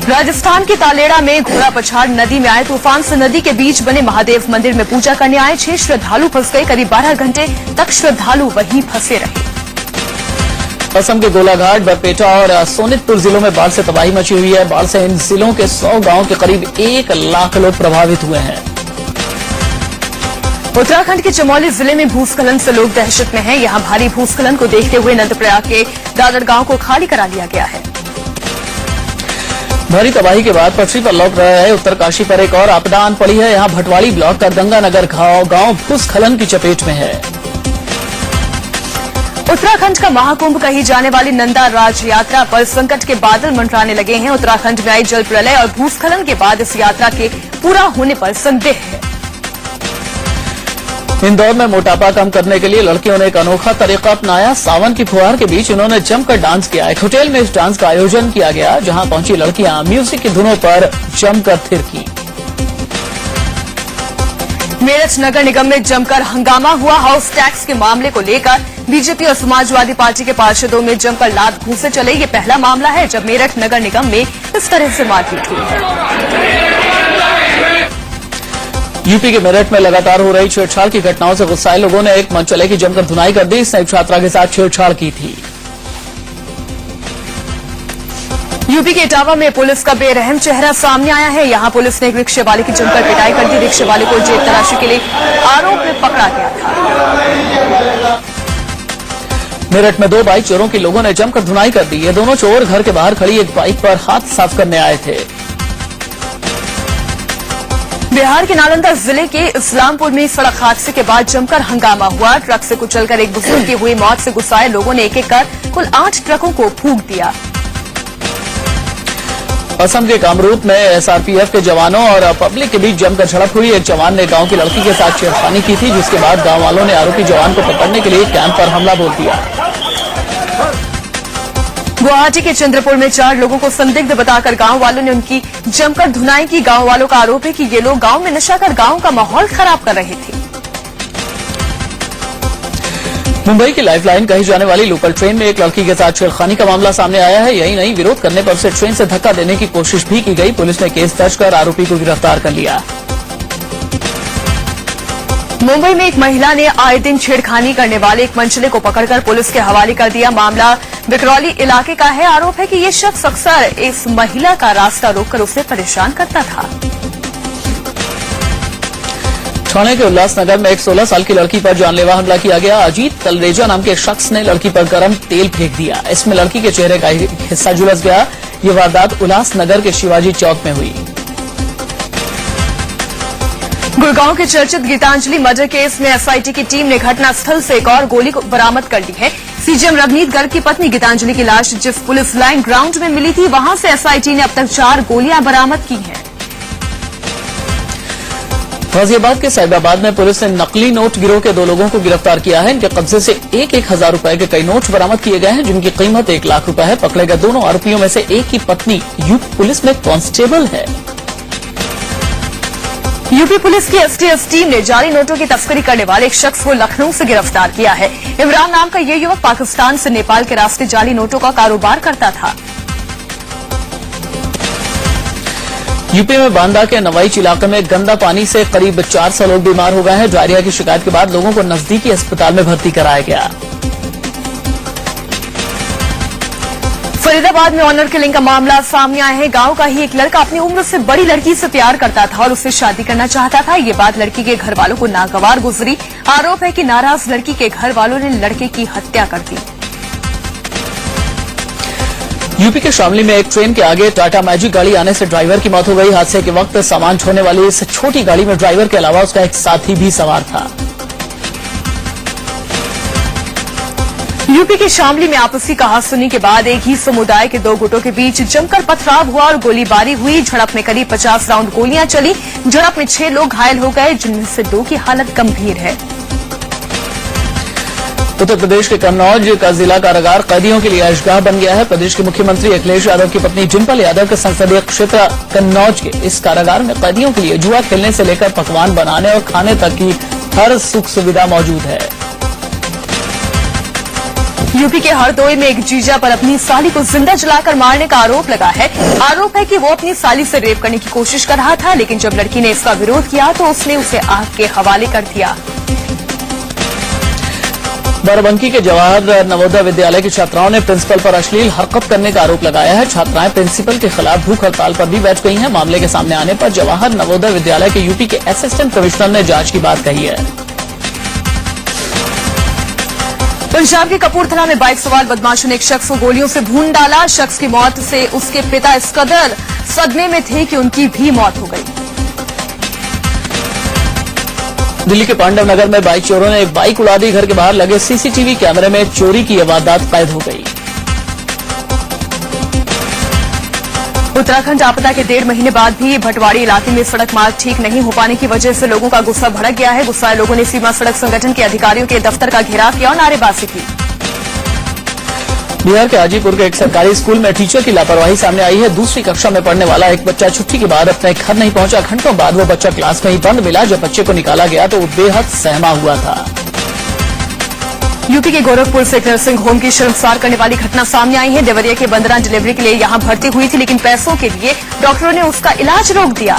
राजस्थान के तालेड़ा में घोड़ा पछाड़ नदी में आए तूफान से नदी के बीच बने महादेव मंदिर में पूजा करने आए 6 श्रद्धालु फंस गए। करीब 12 घंटे तक श्रद्धालु वहीं फंसे रहे। असम के गोलाघाट, बरपेटा और सोनितपुर जिलों में बाढ़ से तबाही मची हुई है। बाढ़ से इन जिलों के 100 गांवों के करीब 1 लाख लोग प्रभावित हुए हैं। उत्तराखंड के चमोली जिले में भूस्खलन से लोग दहशत में हैं। यहां भारी भूस्खलन को देखते हुए नंदप्रयाग के दादर गांव को खाली करा लिया गया है। भारी तबाही के बाद पटरी पर लौट रहा है उत्तरकाशी पर एक और आपदा आन पड़ी है। यहां भटवाड़ी ब्लॉक का गंगानगर गांव भूस्खलन की चपेट में है। उत्तराखंड का महाकुंभ कही जाने वाली नंदा राज यात्रा पर संकट के बादल मंडराने लगे हैं। उत्तराखंड में आई जल प्रलय और भूस्खलन के बाद इस यात्रा के पूरा होने पर संदेह है। इंदौर में मोटापा कम करने के लिए लड़कियों ने एक अनोखा तरीका अपनाया। सावन की फुहार के बीच इन्होंने जमकर डांस किया। एक होटल में इस डांस का आयोजन किया गया, जहां पहुंची लड़कियां म्यूजिक की धुनों पर जमकर थिरकी। मेरठ नगर निगम में जमकर हंगामा हुआ। हाउस टैक्स के मामले को लेकर बीजेपी और समाजवादी पार्टी के पार्षदों में जमकर लात घूंसे चले। ये पहला मामला है जब मेरठ नगर निगम में इस तरह से मारपीट हुई है। यूपी के मेरठ में लगातार हो रही छेड़छाड़ की घटनाओं से गुस्साए लोगों ने एक मनचले की जमकर धुनाई कर दी। इसने एक छात्रा के साथ छेड़छाड़ की थी। यूपी के इटावा में पुलिस का बेरहम चेहरा सामने आया है। यहां पुलिस ने एक रिक्शे वाले की जमकर पिटाई कर दी। रिक्शे वाले को जेब तलाशी के लिए आरोप में पकड़ा गया था। मेरठ में 2 बाइक चोरों की लोगों ने जमकर धुनाई कर दी। ये दोनों चोर घर के बाहर खड़ी एक बाइक पर हाथ साफ करने आए थे। बिहार के नालंदा जिले के इस्लामपुर में सड़क हादसे के बाद जमकर हंगामा हुआ। ट्रक से कुचलकर एक बुजुर्ग की हुई मौत से गुस्साए लोगों ने एक-एक कर कुल 8 ट्रकों को फूंक दिया। असम के कामरूप में एसआरपीएफ के जवानों और पब्लिक के बीच जमकर झड़प हुई। एक जवान ने गांव की लड़की के साथ छेड़खानी की थी, जिसके बाद गांव वालों ने आरोपी जवान को पकड़ने के लिए कैंप पर हमला बोल दिया। गुवाहाटी के चंद्रपुर में 4 लोगों को संदिग्ध बताकर गांव वालों ने उनकी जमकर धुनाई की। गांव वालों का आरोप है कि ये लोग गांव में नशा कर गांव का माहौल खराब कर रहे थे। मुंबई की लाइफलाइन कही जाने वाली लोकल ट्रेन में एक लड़की के साथ छेड़खानी का मामला सामने आया है। यही नहीं, विरोध करने पर उसे ट्रेन से धक्का देने की कोशिश भी की गई। पुलिस ने केस दर्ज कर आरोपी को गिरफ्तार कर लिया। मुंबई में एक महिला ने आए दिन छेड़खानी करने वाले एक मनचले को पकड़कर पुलिस के हवाले कर दिया। मामला विकरौली इलाके का है। आरोप है कि ये शख्स अक्सर इस महिला का रास्ता रोककर उसे परेशान करता था। ठाणे के उल्लासनगर में एक 16 साल की लड़की पर जानलेवा हमला किया गया। अजीत तलरेजा नाम के शख्स ने लड़की पर गर्म तेल फेंक दिया। इसमें लड़की के चेहरे का हिस्सा झुलस गया। ये वारदात उल्लासनगर के शिवाजी चौक में हुई। गुड़गांव के चर्चित गीतांजलि मर्डर केस में एसआईटी की टीम ने घटनास्थल से एक और गोली को बरामद कर ली है। सीजीएम रवनीत गर्ग की पत्नी गीतांजलि की लाश जिस पुलिस लाइन ग्राउंड में मिली थी, वहां से एसआईटी ने अब तक 4 गोलियां बरामद की हैं। गाजियाबाद के साहिबाबाद में पुलिस ने नकली नोट गिरोह के 2 लोगों को गिरफ्तार किया है। इनके कब्जे से 1-1 हजार रुपए के कई नोट बरामद किए गए हैं, जिनकी कीमत 1 लाख रुपए है। पकड़े गए दोनों आरोपियों में से एक की पत्नी यूपी पुलिस में कांस्टेबल है। यूपी पुलिस की एसटीएफ टीम ने जाली नोटों की तस्करी करने वाले एक शख्स को लखनऊ से गिरफ्तार किया है। इमरान नाम का ये युवक पाकिस्तान से नेपाल के रास्ते जाली नोटों का कारोबार करता था। यूपी में बांदा के नवाईच इलाके में गंदा पानी से करीब 400 लोग बीमार हो गए हैं। डायरिया की शिकायत के बाद लोगों को नजदीकी अस्पताल में भर्ती कराया गया। फरीदाबाद में ऑनर किलिंग का मामला सामने आया है। गांव का ही एक लड़का अपनी उम्र से बड़ी लड़की से प्यार करता था और उससे शादी करना चाहता था। ये बात लड़की के घर वालों को नागवार गुजरी। आरोप है कि नाराज लड़की के घर वालों ने लड़के की हत्या कर दी। यूपी के शामली में एक ट्रेन के आगे टाटा मैजिक गाड़ी आने से ड्राइवर की मौत हो गई। हादसे के वक्त सामान ढोने वाली इस छोटी गाड़ी में ड्राइवर के अलावा उसका एक साथी भी सवार था। यूपी के शामली में आपसी कहासुनी के बाद एक ही समुदाय के 2 गुटों के बीच जमकर पथराव हुआ और गोलीबारी हुई। झड़प में करीब 50 राउंड गोलियां चली। झड़प में 6 लोग घायल हो गए, जिनमें से 2 की हालत गंभीर है। उत्तर प्रदेश के कन्नौज का जिला कारागार कैदियों के लिए ऐशगाह बन गया है। प्रदेश के मुख्यमंत्री अखिलेश यादव की पत्नी डिंपल यादव के संसदीय क्षेत्र कन्नौज के इस कारागार में कैदियों के लिए जुआ खेलने से लेकर पकवान बनाने और खाने तक की हर सुख सुविधा मौजूद है। यूपी के हरदोई में एक जीजा पर अपनी साली को जिंदा जलाकर मारने का आरोप लगा है। आरोप है कि वो अपनी साली से रेप करने की कोशिश कर रहा था, लेकिन जब लड़की ने इसका विरोध किया तो उसने उसे आग के हवाले कर दिया। बाराबंकी के जवाहर नवोदय विद्यालय की छात्राओं ने प्रिंसिपल पर अश्लील हरकत करने का आरोप लगाया है। छात्राएं प्रिंसिपल के खिलाफ भूख हड़ताल पर भी बैठ गई हैं। मामले के सामने आने पर जवाहर नवोदय विद्यालय के यूपी के असिस्टेंट कमिश्नर ने जांच की बात कही है। पंजाब के कपूरथला में बाइक सवार बदमाशों ने एक शख्स को गोलियों से भून डाला। शख्स की मौत से उसके पिता इस कदर सदमे में थे कि उनकी भी मौत हो गई। दिल्ली के पांडव नगर में बाइक चोरों ने एक बाइक उड़ा दी। घर के बाहर लगे सीसीटीवी कैमरे में चोरी की यह वारदात कैद हो गई। उत्तराखंड आपदा के 1.5 महीने बाद भी भटवाड़ी इलाके में सड़क मार्ग ठीक नहीं हो पाने की वजह से लोगों का गुस्सा भड़क गया है। गुस्साए लोगों ने सीमा सड़क संगठन के अधिकारियों के दफ्तर का घेराव किया और नारेबाजी की। बिहार के हाजीपुर के एक सरकारी स्कूल में टीचर की लापरवाही सामने आई है। दूसरी कक्षा में पढ़ने वाला एक बच्चा छुट्टी के बाद अपने घर नहीं पहुंचा। घंटों बाद वो बच्चा क्लास में ही बंद मिला। जब बच्चे को निकाला गया तो वो बेहद सहमा हुआ था। यूपी के गोरखपुर से एक नर्सिंग होम की शर्मसार करने वाली घटना सामने आई है। देवरिया के बंदरा डिलीवरी के लिए यहां भर्ती हुई थी, लेकिन पैसों के लिए डॉक्टरों ने उसका इलाज रोक दिया।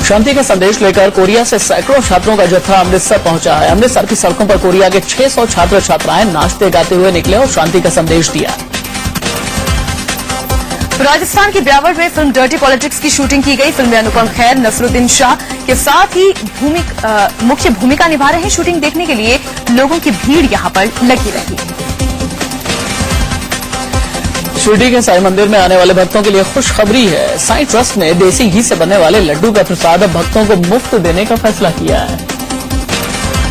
शांति का संदेश लेकर कोरिया से सैकड़ों छात्रों का जत्था अमृतसर पहुंचा है। अमृतसर की सड़कों पर कोरिया के 600 छात्र छात्राएं नाचते गाते हुए निकले और शांति का संदेश दिया। राजस्थान के ब्यावर में फिल्म डर्टी पॉलिटिक्स की शूटिंग की गई। फिल्म में अनुपम खेर, नसरुद्दीन शाह के साथ ही मुख्य भूमिका निभा रहे हैं। शूटिंग देखने के लिए लोगों की भीड़ यहां पर लगी रही। शिरडी के साईं मंदिर में आने वाले भक्तों के लिए खुशखबरी है। साईं ट्रस्ट ने देसी घी से बनने वाले लड्डू का प्रसाद अब भक्तों को मुफ्त देने का फैसला किया है।